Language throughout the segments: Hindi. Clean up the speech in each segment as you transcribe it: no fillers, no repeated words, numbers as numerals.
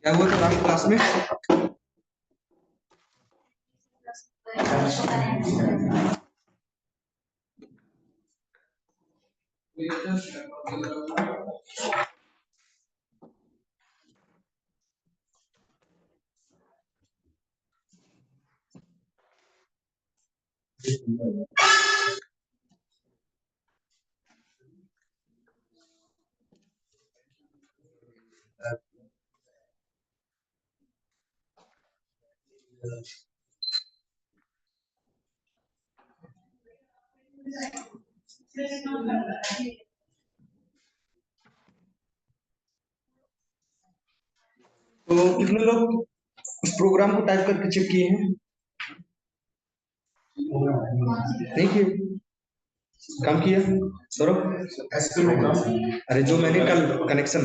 क्या हुआ था लास्ट क्लास में? तो कितने लोग उस प्रोग्राम को टाइप करके चेक किए हैं? नहीं किए? काम किया सौरभ? अरे जो मैंने कल कनेक्शन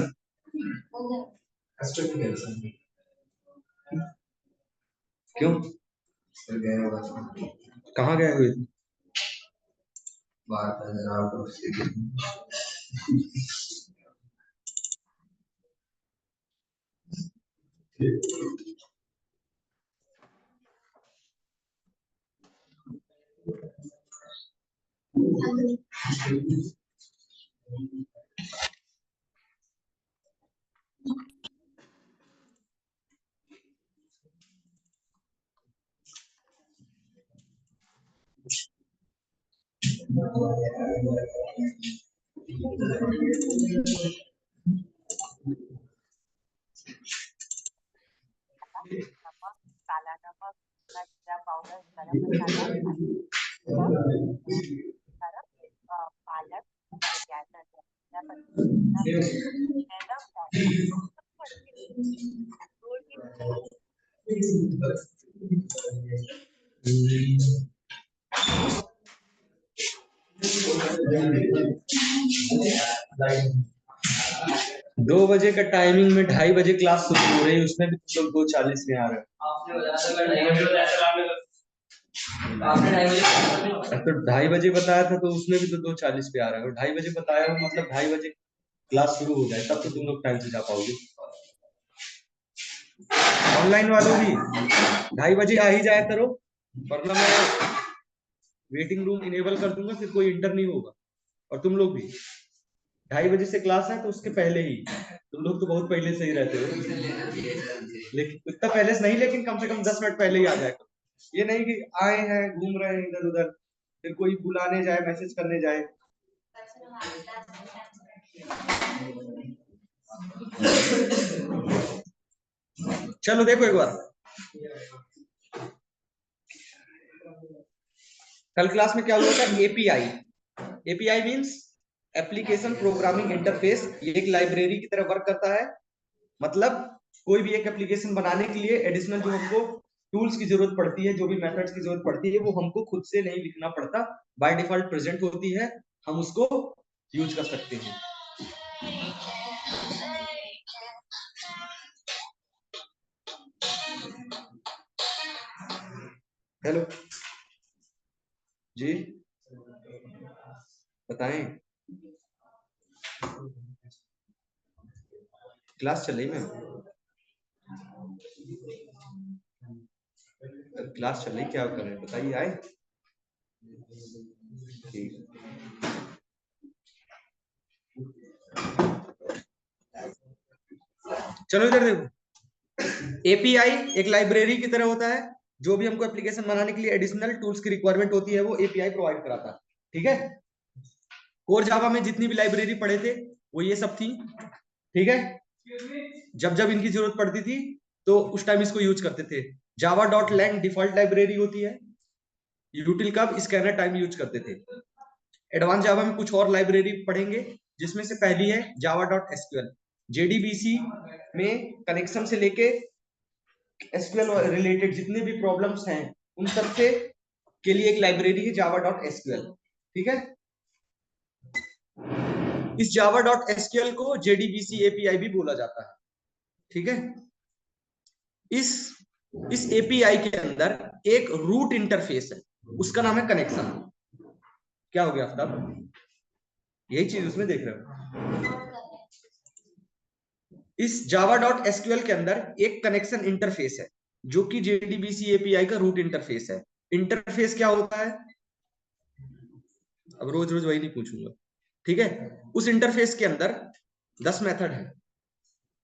क्यों कहाँ गए हुए? नमक, काला नमक, जीरा पाउडर, गरम मसाला, पालक, दो बजे का टाइमिंग में 2:30 बजे क्लास शुरू हो रही है, उसमें भी तुम लोग 2:40 में आ रहे हो। तो 2:30 बजे बताया था तो उसमें भी तो 2:40 पे आ रहा है। 2:30 बजे बताया हो मतलब 2:30 बजे क्लास शुरू हो जाए तब तो तुम लोग टाइम से जा पाओगे। ऑनलाइन वालों भी 2:30 बजे आ ही जाया करो, वरना मैं वेटिंग रूम इनेबल कर दूंगा, फिर कोई इंटर नहीं होगा। और तुम लोग भी 2:30 बजे से क्लास है तो उसके पहले ही, तुम लोग तो बहुत पहले से ही रहते हो, लेकिन इतना पहले से नहीं, लेकिन कम से कम 10 मिनट पहले ही आ जाए। ये नहीं कि आए हैं घूम रहे हैं इधर उधर, फिर कोई बुलाने जाए मैसेज करने जाए। चलो देखो एक बार, कल क्लास में क्या हुआ था? API. API means application programming interface. ये एक लाइब्रेरी की तरह वर्क करता है। मतलब कोई भी एक एप्लीकेशन बनाने के लिए एडिशनल जो हमको टूल्स की जरूरत पड़ती है, जो भी मेथड्स की जरूरत पड़ती है, वो हमको खुद से नहीं लिखना पड़ता, बाय डिफॉल्ट प्रेजेंट होती है, हम उसको यूज कर सकते हैं। हेलो जी, बताएं। क्लास चल रही मैम? क्लास चल रही, क्या कर रहे हैं बताइए। आए ठीक। चलो इधर देखो, एपीआई एक लाइब्रेरी की तरह होता है। जो भी हमको एप्लीकेशन बनाने के लिए एडिशनल टूल्स की रिक्वायरमेंट होती है वो एपीआई प्रोवाइड कराता है। ठीक है, कोर जावा में जितनी भी लाइब्रेरी पढ़े थे वो ये सब थी। ठीक है, जब जब इनकी जरूरत पड़ती थी तो उस टाइम इसको यूज करते थे। Java dot lang default library होती है। यूटिल का स्कैनर टाइम यूज करते थे। एडवांस जावा में कुछ और लाइब्रेरी पढ़ेंगे, जिसमें से पहली है जावा डॉट एसक्यूएल। जेडीबीसी में कनेक्शन से लेके एसक्यूएल रिलेटेड जितने भी प्रॉब्लम्स हैं उन सब से के लिए एक लाइब्रेरी है जावा डॉट एसक्यूएल। ठीक है, इस जावा डॉट एसक्यूएल को जेडीबीसी एपीआई भी बोला जाता है। ठीक है, इस एपीआई के अंदर एक रूट इंटरफेस है, उसका नाम है कनेक्शन। क्या हो गया आफ्ताब? यही चीज उसमें देख रहे हो। इस जावा डॉट एसक्यूएल के अंदर एक कनेक्शन इंटरफेस है जो कि जेडीबीसी एपीआई का रूट इंटरफेस है। इंटरफेस क्या होता है, अब रोज रोज वही नहीं पूछूंगा, ठीक है। उस इंटरफेस के अंदर 10 मेथड है,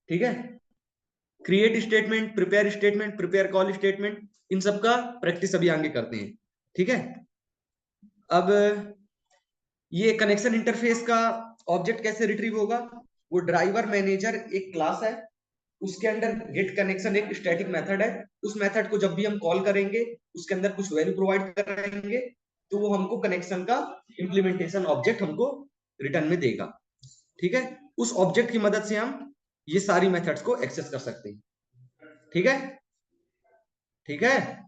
ठीक है। Create statement, prepare call statement, इन सब का प्रैक्टिस अभी आगे करते हैं, ठीक है। अब ये कनेक्शन इंटरफेस का ऑब्जेक्ट कैसे रिट्रीव होगा, वो ड्राइवर मैनेजर एक क्लास है, उसके अंदर गेट कनेक्शन एक स्टैटिक मेथड है। उस मेथड को जब भी हम कॉल करेंगे उसके अंदर कुछ वैल्यू प्रोवाइड करेंगे तो वो हमको कनेक्शन का इंप्लीमेंटेशन ऑब्जेक्ट हमको रिटर्न में देगा, ठीक है। उस ऑब्जेक्ट की मदद से हम ये सारी मेथड्स को एक्सेस कर सकते हैं, ठीक है, ठीक है।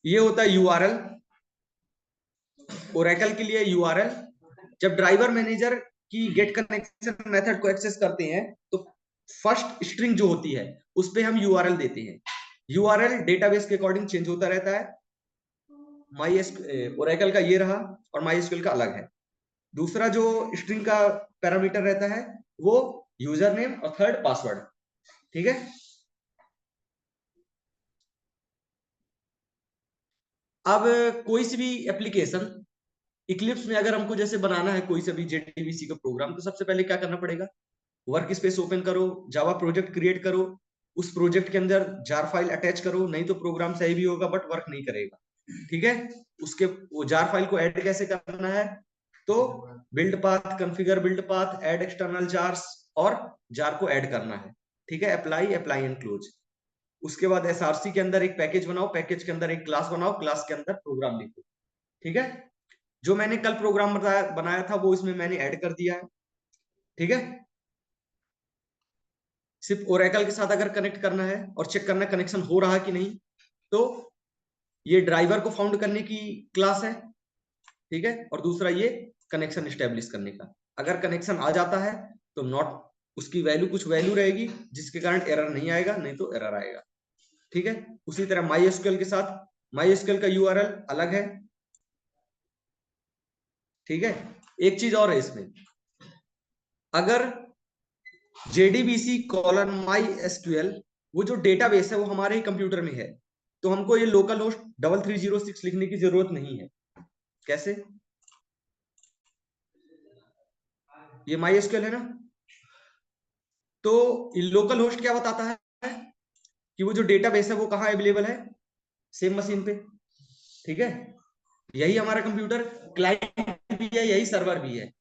ये होता है यूआरएल, ओरेकल के लिए यूआरएल। जब ड्राइवर मैनेजर की गेट कनेक्शन मेथड को एक्सेस करते हैं तो फर्स्ट स्ट्रिंग जो होती है उस पे हम यूआरएल देते हैं। यूआरएल डेटाबेस के अकॉर्डिंग चेंज होता रहता है। ओरेकल का ये रहा और माईएसक्यूएल का अलग है। दूसरा जो स्ट्रिंग का पैरामीटर रहता है वो यूजर नेम और थर्ड पासवर्ड, ठीक है। अब कोई सी भी एप्लीकेशन इक्लिप्स में अगर हमको जैसे बनाना है कोई सा भी जेडीबीसी का प्रोग्राम, तो सबसे पहले क्या करना पड़ेगा, वर्क स्पेस ओपन करो, जावा प्रोजेक्ट क्रिएट करो, उस प्रोजेक्ट के अंदर जार फाइल अटैच करो, नहीं तो प्रोग्राम सही भी होगा बट वर्क नहीं करेगा, ठीक है। उसके वो जार फाइल को ऐड कैसे करना है, तो build path, configure build path, add external jars और जार को ऐड करना है, ठीक है। Apply and close. उसके बाद एसआरसी के अंदर एक पैकेज बनाओ, पैकेज के अंदर एक क्लास बनाओ, क्लास के अंदर प्रोग्राम लिखो, ठीक है। जो मैंने कल प्रोग्राम बनाया था वो इसमें मैंने ऐड कर दिया है, ठीक है। सिर्फ ओरेकल के साथ अगर कनेक्ट करना है और चेक करना कनेक्शन हो रहा है कि नहीं, तो ये ड्राइवर को फाउंड करने की क्लास है, ठीक है। और दूसरा ये कनेक्शन स्टेब्लिश करने का। अगर कनेक्शन आ जाता है तो नॉट, उसकी वैल्यू कुछ वैल्यू रहेगी जिसके कारण एरर नहीं आएगा, नहीं तो एरर आएगा, ठीक है। उसी तरह माईएसक्यूएल के साथ माईएसक्यूएल का यूआरएल अलग है, ठीक है। एक चीज और है इसमें, अगर जेडीबीसी कॉलन माई एसक्यूएल वो जो डेटाबेस है वो हमारे ही कंप्यूटर में है, तो हमको ये लोकल होस्ट 3306 लिखने की जरूरत नहीं है। कैसे, ये माई एसक्यूएल है ना, तो ये लोकल होस्ट क्या बताता है कि वो जो डेटाबेस है वो कहाँ अवेलेबल है, सेम मशीन पे, ठीक है। यही हमारा कंप्यूटर क्लाइंट भी है, यही सर्वर भी है,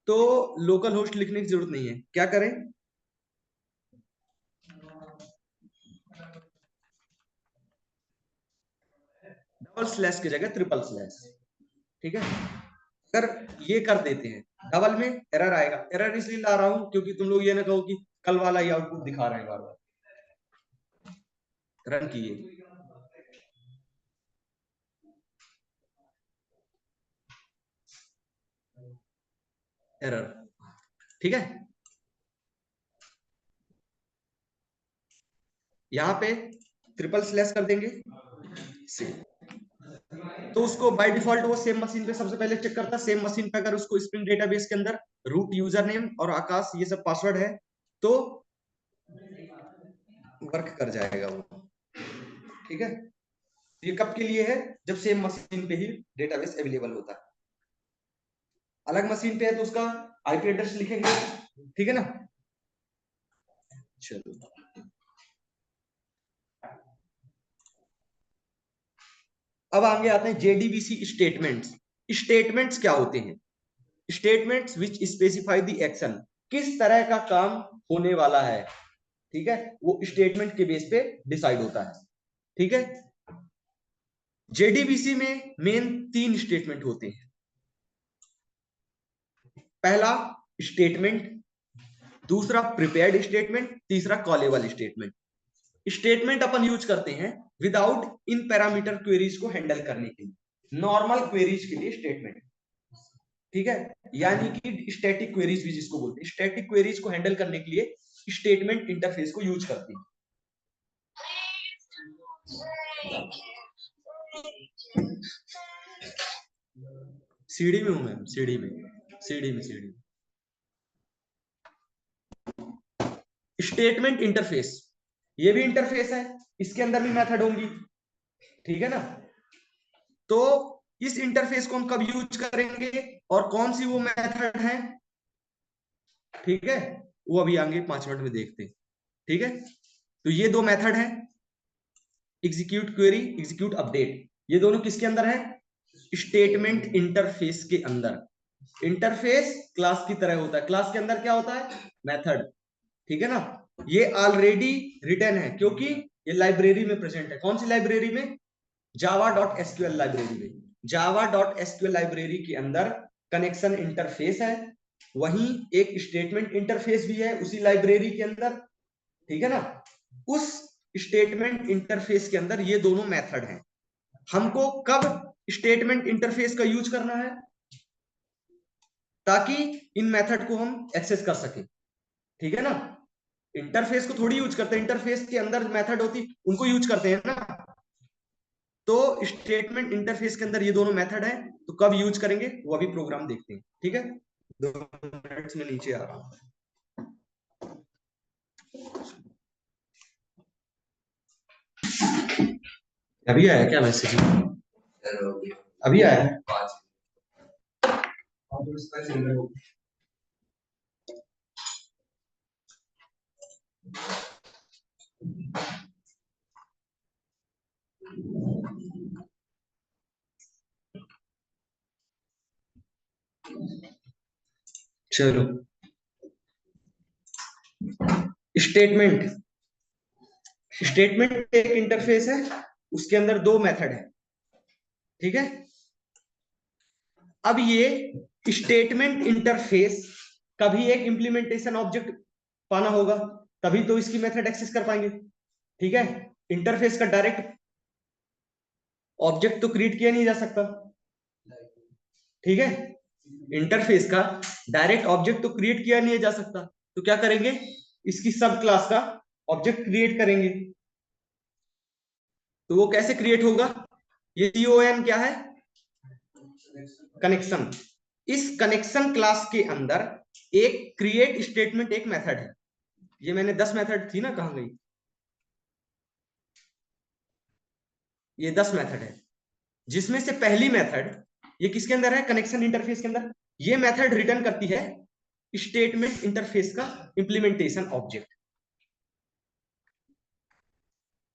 तो लोकल होस्ट लिखने की जरूरत नहीं है। क्या करें, डबल स्लैश की जगह ट्रिपल स्लैश, ठीक है। अगर ये कर देते हैं डबल में एरर आएगा। एरर इसलिए ला रहा हूं क्योंकि तुम लोग ये ना कहो कि कल वाला ही आउटपुट दिखा रहे हैं बार बार। रन किए, एरर, ठीक है। यहाँ पे ट्रिपल स्लैश कर देंगे से, तो उसको बाय डिफॉल्ट वो सेम मशीन पे सबसे पहले चेक करता है। सेम मशीन पे अगर उसको स्प्रिंग डेटाबेस के अंदर रूट यूजर नेम और आकाश ये सब पासवर्ड है तो वर्क कर जाएगा वो, ठीक है। ये कब के लिए है, जब सेम मशीन पे ही डेटाबेस अवेलेबल होता है। अलग मशीन पे है तो उसका आईपी एड्रेस लिखेंगे, ठीक है ना। चलो, अब आगे आते हैं जेडीबीसी स्टेटमेंट्स। स्टेटमेंट्स क्या होते हैं, statements which specify the action, किस तरह का काम होने वाला है, ठीक है, वो स्टेटमेंट के बेस पे डिसाइड होता है, ठीक है। जेडीबीसी में मेन 3 स्टेटमेंट होते हैं। पहला स्टेटमेंट, दूसरा प्रिपेयर्ड स्टेटमेंट, तीसरा कॉलेबल स्टेटमेंट। स्टेटमेंट अपन यूज करते हैं विदाउट इन पैरामीटर क्वेरीज को हैंडल करने के लिए, नॉर्मल क्वेरीज के लिए स्टेटमेंट, ठीक है। यानी कि स्टैटिक क्वेरीज भी जिसको बोलते हैं, स्टैटिक क्वेरीज को हैंडल करने के लिए स्टेटमेंट इंटरफेस को यूज करते हैं। सीढ़ी में हूं मैं, सीढ़ी में, सीढ़ी में, सीढ़ी में। स्टेटमेंट इंटरफेस, ये भी इंटरफेस है, इसके अंदर भी मेथड होंगी, ठीक है ना। तो इस इंटरफेस को हम कब यूज करेंगे और कौन सी वो मेथड है, ठीक है, वो अभी आगे 5 मिनट में देखते हैं, ठीक है। तो ये दो मेथड है, एग्जीक्यूट क्वेरी, एग्जीक्यूट अपडेट, ये दोनों किसके अंदर है, स्टेटमेंट इंटरफेस के अंदर। इंटरफेस क्लास की तरह होता है, क्लास के अंदर क्या होता है, मेथड, ठीक है ना। ये ऑलरेडी रिटर्न है क्योंकि ये लाइब्रेरी में प्रेजेंट है। कौन सी लाइब्रेरी में, java.sql लाइब्रेरी में। java.sql लाइब्रेरी के अंदर कनेक्शन इंटरफेस है, वहीं एक स्टेटमेंट इंटरफेस भी है उसी लाइब्रेरी के अंदर, ठीक है ना। उस स्टेटमेंट इंटरफेस के अंदर ये दोनों मेथड हैं। हमको कब स्टेटमेंट इंटरफेस का यूज करना है, ताकि इन मेथड को हम एक्सेस कर सकें, ठीक है ना। इंटरफेस को थोड़ी यूज करते हैं, इंटरफेस के अंदर मेथड होती उनको यूज करते हैं ना। तो स्टेटमेंट इंटरफेस के अंदर ये दोनों मेथड है, तो कब यूज करेंगे वो अभी प्रोग्राम देखते हैं, ठीक है। 2 मिनट्स में नीचे आ रहा हूं। अभी आया क्या मैसेज, अभी आया है। चलो, स्टेटमेंट, स्टेटमेंट एक इंटरफेस है, उसके अंदर दो मेथड है, ठीक है। अब ये स्टेटमेंट इंटरफेस का भी एक इंप्लीमेंटेशन ऑब्जेक्ट पाना होगा, तभी तो इसकी मेथड एक्सेस कर पाएंगे, ठीक है। इंटरफेस का डायरेक्ट ऑब्जेक्ट तो क्रिएट किया नहीं जा सकता, ठीक है। इंटरफेस का डायरेक्ट ऑब्जेक्ट तो क्रिएट किया नहीं जा सकता, तो क्या करेंगे, इसकी सब क्लास का ऑब्जेक्ट क्रिएट करेंगे। तो वो कैसे क्रिएट होगा, ये CON क्या है, कनेक्शन। इस कनेक्शन क्लास के अंदर एक क्रिएट स्टेटमेंट एक मेथड है, ये मैंने 10 मेथड थी ना, कहां गई, ये 10 मेथड है, जिसमें से पहली मेथड ये किसके अंदर है, कनेक्शन इंटरफेस के अंदर। ये मेथड रिटर्न करती है स्टेटमेंट इंटरफेस का इंप्लीमेंटेशन ऑब्जेक्ट।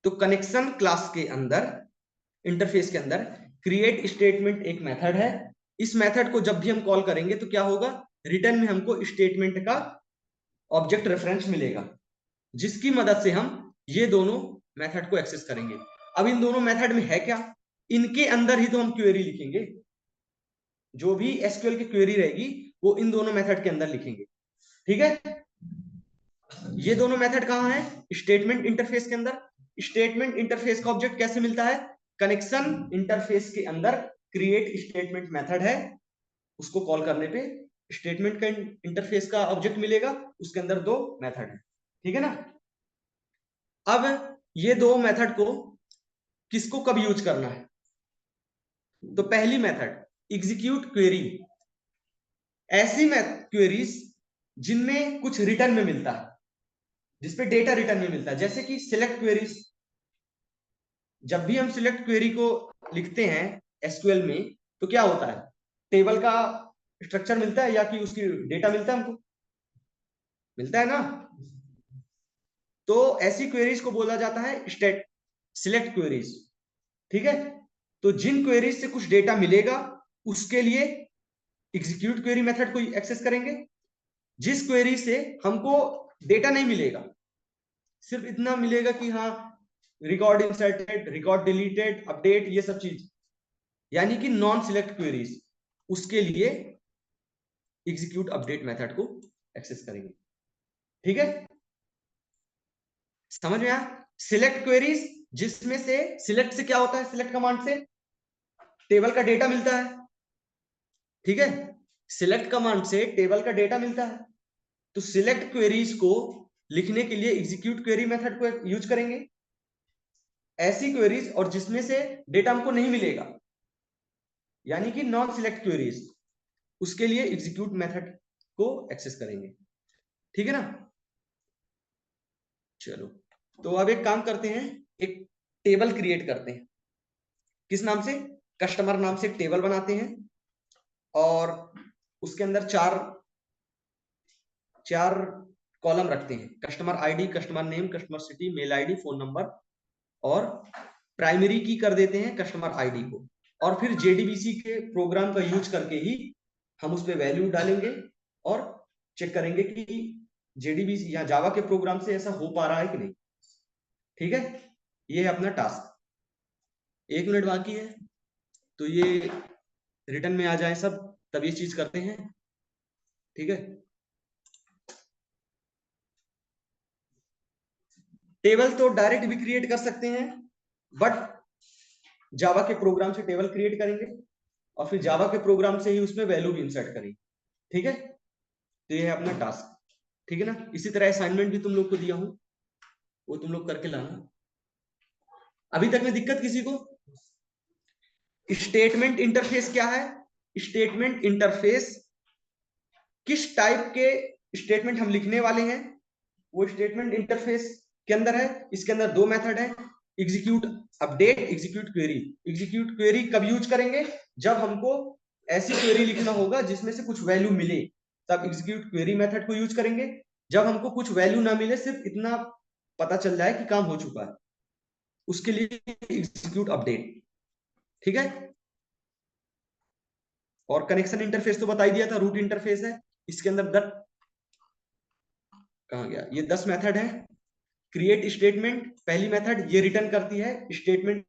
तो कनेक्शन क्लास के अंदर, इंटरफेस के अंदर क्रिएट स्टेटमेंट एक मेथड है। इस मेथड को जब भी हम कॉल करेंगे तो क्या होगा, रिटर्न में हमको स्टेटमेंट का ऑब्जेक्ट रेफरेंस मिलेगा, जिसकी मदद से हम ये दोनों मेथड को एक्सेस करेंगे। अब इन दोनों मेथड में है क्या, इनके अंदर ही तो हम क्वेरी लिखेंगे, जो भी एसक्यूएल की क्वेरी रहेगी वो इन दोनों मेथड के अंदर लिखेंगे, ठीक है। ये दोनों मेथड कहां है, स्टेटमेंट इंटरफेस के अंदर। स्टेटमेंट इंटरफेस का ऑब्जेक्ट कैसे मिलता है, कनेक्शन इंटरफेस के अंदर क्रिएट स्टेटमेंट मेथड है, उसको कॉल करने पे स्टेटमेंट का इंटरफेस का ऑब्जेक्ट मिलेगा, उसके अंदर दो मेथड है, ठीक है ना। अब ये दो मेथड को किसको कब यूज करना है, तो पहली मेथड एग्जीक्यूट क्वेरी, ऐसी क्वेरीज जिनमें कुछ रिटर्न में मिलता है, जिसपे डेटा रिटर्न में मिलता है, जैसे कि सिलेक्ट क्वेरीज। जब भी हम सिलेक्ट क्वेरी को लिखते हैं एसक्यूएल में, तो क्या होता है, टेबल का स्ट्रक्चर मिलता है या कि उसकी डेटा मिलता है, हमको मिलता है ना। तो ऐसी क्वेरीज को बोला जाता है स्टेट सिलेक्ट क्वेरीज, ठीक है। तो जिन क्वेरीज से कुछ डेटा मिलेगा उसके लिए एग्जीक्यूट क्वेरी मेथड को एक्सेस करेंगे। जिस क्वेरी से हमको डेटा नहीं मिलेगा, सिर्फ इतना मिलेगा कि हाँ record inserted, record deleted, update, ये सब चीज, यानी कि नॉन सिलेक्ट क्वेरीज, उसके लिए एग्जीक्यूट अपडेट मेथड को एक्सेस करेंगे, ठीक है। समझ में आया, सिलेक्ट क्वेरीज जिसमें से सिलेक्ट से क्या होता है, सिलेक्ट कमांड से टेबल का डेटा मिलता है, ठीक है। सिलेक्ट कमांड से टेबल का डेटा मिलता है, तो सिलेक्ट क्वेरीज को लिखने के लिए एग्जीक्यूट क्वेरी मेथड को यूज करेंगे। ऐसी क्वेरीज और जिसमें से डेटा हमको नहीं मिलेगा, यानी कि नॉन सिलेक्ट क्वेरीज, उसके लिए एग्जीक्यूट मेथड को एक्सेस करेंगे, ठीक है ना। चलो, तो अब एक काम करते हैं, एक टेबल क्रिएट करते हैं। किस नाम से? कस्टमर नाम से एक टेबल बनाते हैं और उसके अंदर चार कॉलम रखते हैं। Customer ID, customer name, customer city, mail ID, phone number, और प्राइमरी की कर देते हैं कस्टमर आईडी को। और फिर जेडीबीसी के प्रोग्राम का यूज करके ही हम उस पर वैल्यू डालेंगे और चेक करेंगे कि जेडीबीसी या जावा के प्रोग्राम से ऐसा हो पा रहा है कि नहीं। ठीक है, ये है अपना टास्क। 1 मिनट बाकी है, तो ये रिटर्न में आ जाए सब, तब ये चीज करते हैं। ठीक है, टेबल तो डायरेक्ट भी क्रिएट कर सकते हैं, बट जावा के प्रोग्राम से टेबल क्रिएट करेंगे और फिर जावा के प्रोग्राम से ही उसमें वैल्यू भी इंसर्ट करेंगे। ठीक है, तो ये है अपना टास्क। ठीक है ना, इसी तरह असाइनमेंट भी तुम लोग को दिया हूं, वो तुम लोग करके लाना। अभी तक में दिक्कत किसी को? स्टेटमेंट इंटरफेस क्या है? स्टेटमेंट इंटरफेस किस टाइप के स्टेटमेंट हम लिखने वाले हैं, वो स्टेटमेंट इंटरफेस के अंदर है। इसके अंदर 2 मेथड है, execute update, execute query. Execute query कब यूज करेंगे? जब हमको ऐसी क्वेरी लिखना होगा जिसमें से कुछ वैल्यू मिले, तब एग्जीक्यूट क्वेरी मेथड को यूज करेंगे। जब हमको कुछ वैल्यू ना मिले, सिर्फ इतना पता चल जाए कि काम हो चुका है, उसके लिए एग्जीक्यूट अपडेट। ठीक है, और कनेक्शन इंटरफेस तो बता ही दिया था, रूट इंटरफेस है। इसके अंदर कहां गया, ये 10 मेथड है। क्रिएट स्टेटमेंट पहली मेथड, ये रिटर्न करती है स्टेटमेंट